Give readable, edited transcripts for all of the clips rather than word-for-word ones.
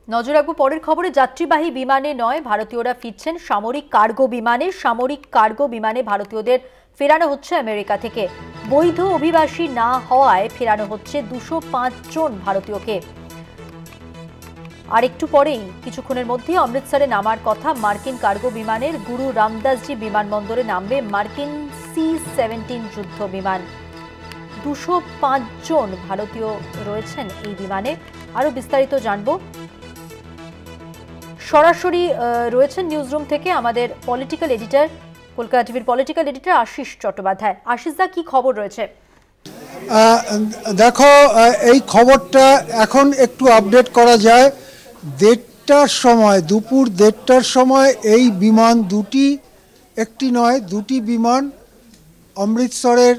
নজর রাখবো পরের খবরে। যাত্রীবাহী বিমানে নয়, ভারতীয়রা ফিরছেন সামরিক কার্গো বিমানে। সামরিক কার্গো বিমানে ভারতীয়দের ফেরানো হচ্ছে আমেরিকা থেকে। বৈধ অভিবাসী না হওয়ায় ফেরানো হচ্ছে 205 জন ভারতীয়কে। আর একটু পরেই কিছুক্ষণের মধ্যে অমৃতসরে নামার কথা মার্কিন কার্গো বিমানের গুরু রামদাসজি বিমানবন্দরে নামবে মার্কিন C-17 যুদ্ধ বিমান। 205 জন ভারতীয় রয়েছেন এই বিমানে। আরো বিস্তারিত জানবো, সরাসরি রয়েছেন নিউজরুম থেকে আমাদের পলিটিক্যাল এডিটর, কলকাতা টিভির পলিটিক্যাল এডিটর আশিস চট্টোপাধ্যায়। আশিস দা, কি খবর রয়েছে? দেখো, এই খবরটা এখন একটু আপডেট করা যায়। 1:30টার সময়, দুপুর 1:30টার সময় এই বিমান দুটি, একটি নয় দুটি বিমান অমৃতসরের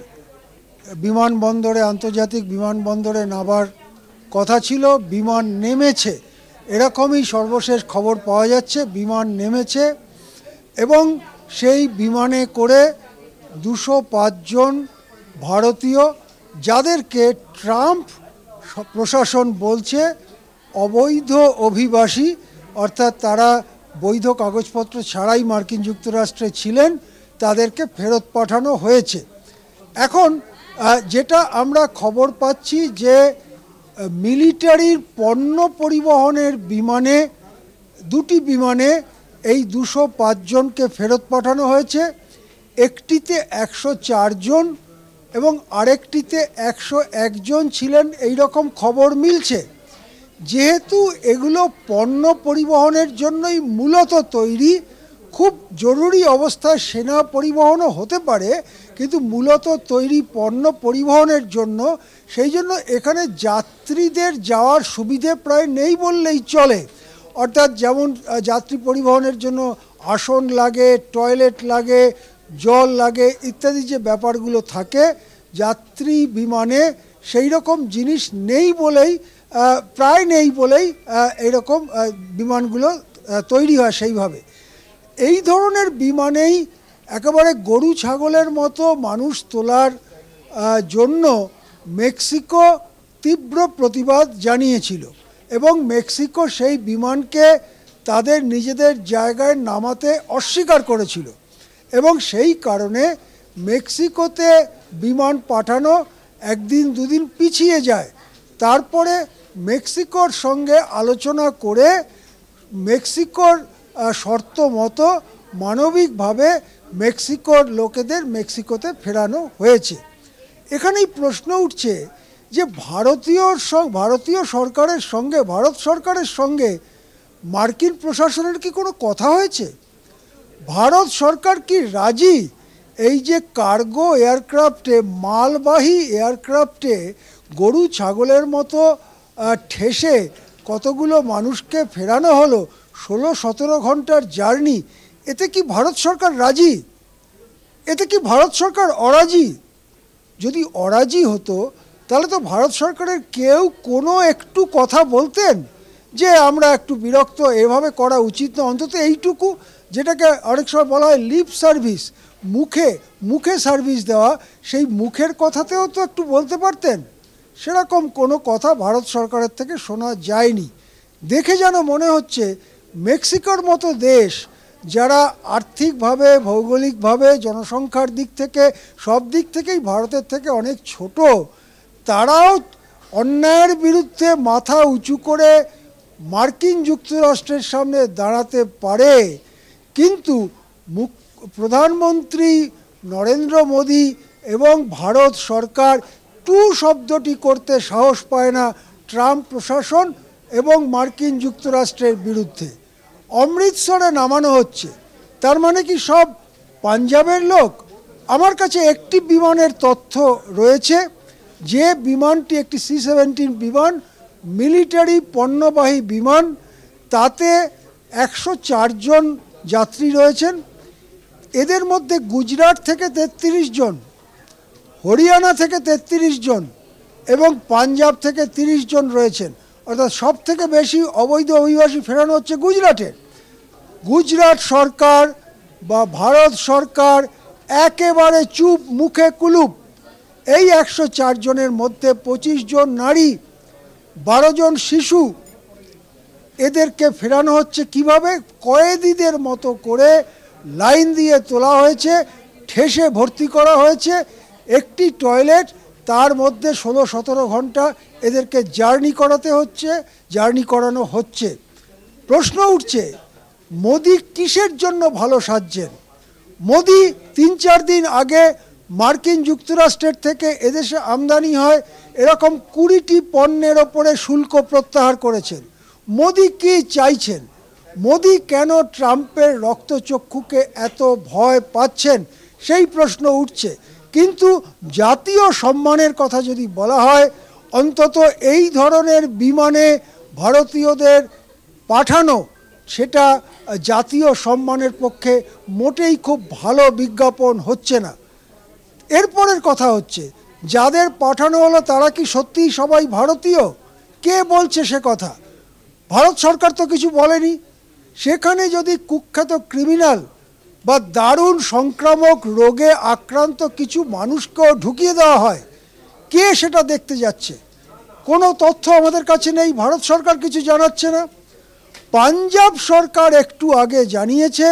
বিমানবন্দরে, আন্তর্জাতিক বিমানবন্দরে নামার কথা ছিল। বিমান নেমেছে, এরকমই সর্বশেষ খবর পাওয়া যাচ্ছে। বিমান নেমেছে এবং সেই বিমানে করে 205 জন ভারতীয়, যাদেরকে ট্রাম্প প্রশাসন বলছে অবৈধ অভিবাসী, অর্থাৎ তারা বৈধ কাগজপত্র ছাড়াই মার্কিন যুক্তরাষ্ট্রে ছিলেন, তাদেরকে ফেরত পাঠানো হয়েছে। এখন যেটা আমরা খবর পাচ্ছি যে মিলিটারির পণ্য পরিবহনের বিমানে, দুটি বিমানে এই 205 জনকে ফেরত পাঠানো হয়েছে। একটিতে 104 জন এবং আরেকটিতে 101 জন ছিলেন, এই রকম খবর মিলছে। যেহেতু এগুলো পণ্য পরিবহনের জন্যই মূলত তৈরি, খুব জরুরি অবস্থায় সেনা পরিবহনও হতে পারে, কিন্তু মূলত তৈরি পণ্য পরিবহনের জন্য, সেই জন্য এখানে যাত্রীদের যাওয়ার সুবিধে প্রায় নেই বললেই চলে। অর্থাৎ যেমন যাত্রী পরিবহনের জন্য আসন লাগে, টয়লেট লাগে, জল লাগে ইত্যাদি যে ব্যাপারগুলো থাকে, যাত্রী বিমানে সেই রকম জিনিস নেই বলেই, প্রায় নেই বলেই এইরকম বিমানগুলো তৈরি হয় সেইভাবে। এই ধরনের বিমানেই একেবারে গরু ছাগলের মতো মানুষ তোলার জন্য মেক্সিকো তীব্র প্রতিবাদ জানিয়েছিল এবং মেক্সিকো সেই বিমানকে তাদের নিজেদের জায়গায় নামাতে অস্বীকার করেছিল এবং সেই কারণে মেক্সিকোতে বিমান পাঠানো একদিন দুদিন পিছিয়ে যায়। তারপরে মেক্সিকোর সঙ্গে আলোচনা করে মেক্সিকোর শর্ত মতো মানবিকভাবে মেক্সিকোর লোকেদের মেক্সিকোতে ফেরানো হয়েছে। এখানেই প্রশ্ন উঠছে যে ভারতীয় সরকারের সঙ্গে, ভারত সরকারের সঙ্গে মার্কিন প্রশাসনের কি কোনো কথা হয়েছে? ভারত সরকার কি রাজি এই যে কার্গো এয়ারক্রাফটে, মালবাহী এয়ারক্রাফটে গরু ছাগলের মতো ঠেসে কতগুলো মানুষকে ফেরানো হলো, 16-17 ঘন্টার জার্নি, এতে কি ভারত সরকার রাজি? এতে কি ভারত সরকার অরাজি? যদি অরাজি হতো তাহলে তো ভারত সরকারের কেউ কোনো একটু কথা বলতেন যে আমরা একটু বিরক্ত, এভাবে করা উচিত না। অন্তত এইটুকু, যেটাকে অনেক সময় বলা হয় লিপ সার্ভিস, মুখে সার্ভিস দেওয়া, সেই মুখের কথাতেও তো একটু বলতে পারতেন। সেরকম কোনো কথা ভারত সরকারের থেকে শোনা যায়নি। দেখে যেন মনে হচ্ছে মেক্সিকোর মতো দেশ, যারা আর্থিকভাবে, ভৌগোলিকভাবে, জনসংখ্যার দিক থেকে, সব দিক থেকেই ভারতের থেকে অনেক ছোট, তারাও অন্যায়ের বিরুদ্ধে মাথা উঁচু করে মার্কিন যুক্তরাষ্ট্রের সামনে দাঁড়াতে পারে। কিন্তু প্রধানমন্ত্রী নরেন্দ্র মোদী এবং ভারত সরকার টু শব্দটি করতে সাহস পায় না ট্রাম্প প্রশাসন এবং মার্কিন যুক্তরাষ্ট্রের বিরুদ্ধে। অমৃতসরে নামানো হচ্ছে, তার মানে কি সব পাঞ্জাবের লোক? আমার কাছে একটি বিমানের তথ্য রয়েছে, যে বিমানটি একটি C-17 বিমান, মিলিটারি পণ্যবাহী বিমান, তাতে 104 জন যাত্রী রয়েছেন। এদের মধ্যে গুজরাট থেকে 33 জন, হরিয়ানা থেকে 33 জন এবং পাঞ্জাব থেকে 30 জন রয়েছেন। অর্থাৎ সব থেকে বেশি অবৈধ অভিবাসী ফেরানো হচ্ছে গুজরাটের। গুজরাট সরকার বা ভারত সরকার একেবারে চুপ, মুখে কুলুপ। এই 104 জনের মধ্যে 25 জন নারী, 12 জন শিশু, এদেরকে ফেরানো হচ্ছে কিভাবে? কয়েদিদের মতো করে লাইন দিয়ে তোলা হয়েছে, ঠেসে ভর্তি করা হয়েছে। একটি টয়লেট, তার মধ্যে 16-17 ঘন্টা এদেরকে জার্নি করানো হচ্ছে। প্রশ্ন উঠছে, মোদি কিসের জন্য ভালো সাজছেন? মোদি 3-4 দিন আগে মার্কিন যুক্তরাষ্ট্রের থেকে এদেশে আমদানি হয় এরকম 20টি পণ্যের ওপরে শুল্ক প্রত্যাহার করেছেন। মোদি কি চাইছেন? মোদি কেন ট্রাম্পের রক্তচক্ষুকে এত ভয় পাচ্ছেন সেই প্রশ্ন উঠছে। কিন্তু জাতীয় সম্মানের কথা যদি বলা হয়, অন্তত এই ধরনের বিমানে ভারতীয়দের পাঠানো, সেটা জাতীয় সম্মানের পক্ষে মোটেই খুব ভালো বিজ্ঞাপন হচ্ছে না। এরপরের কথা হচ্ছে, যাদের পাঠানো হলো তারা কি সত্যিই সবাই ভারতীয়? কে বলছে সে কথা? ভারত সরকার তো কিছু বলেনি। সেখানে যদি কুখ্যাত ক্রিমিনাল বা দারুণ সংক্রামক রোগে আক্রান্ত কিছু মানুষকেও ঢুকিয়ে দেওয়া হয়, কে সেটা দেখতে যাচ্ছে? কোনো তথ্য আমাদের কাছে নেই, ভারত সরকার কিছু জানাচ্ছে না। পাঞ্জাব সরকার একটু আগে জানিয়েছে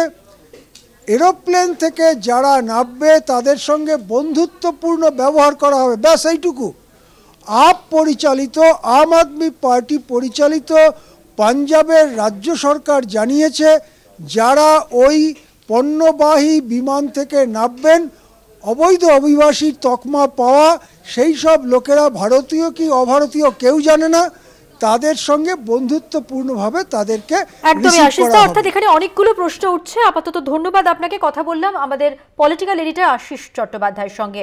এরোপ্লেন থেকে যারা নামবে তাদের সঙ্গে বন্ধুত্বপূর্ণ ব্যবহার করা হবে, ব্যাস এইটুকু। আম আদমি পার্টি পরিচালিত পাঞ্জাবের রাজ্য সরকার জানিয়েছে যারা ওই পণ্যবাহী বিমান থেকে নামবেন, অবৈধ অভিবাসীর তকমা পাওয়া সেই সব লোকেরা ভারতীয় কি অভারতীয় কেউ জানে না, তাদের সঙ্গে বন্ধুত্বপূর্ণভাবে তাদেরকে একদমই আশিস দা, অর্থাৎ এখানে অনেকগুলো প্রশ্ন উঠছে। আপাতত ধন্যবাদ আপনাকে। কথা বললাম আমাদের পলিটিক্যাল এডিটর আশিস চট্টোপাধ্যায়ের সঙ্গে।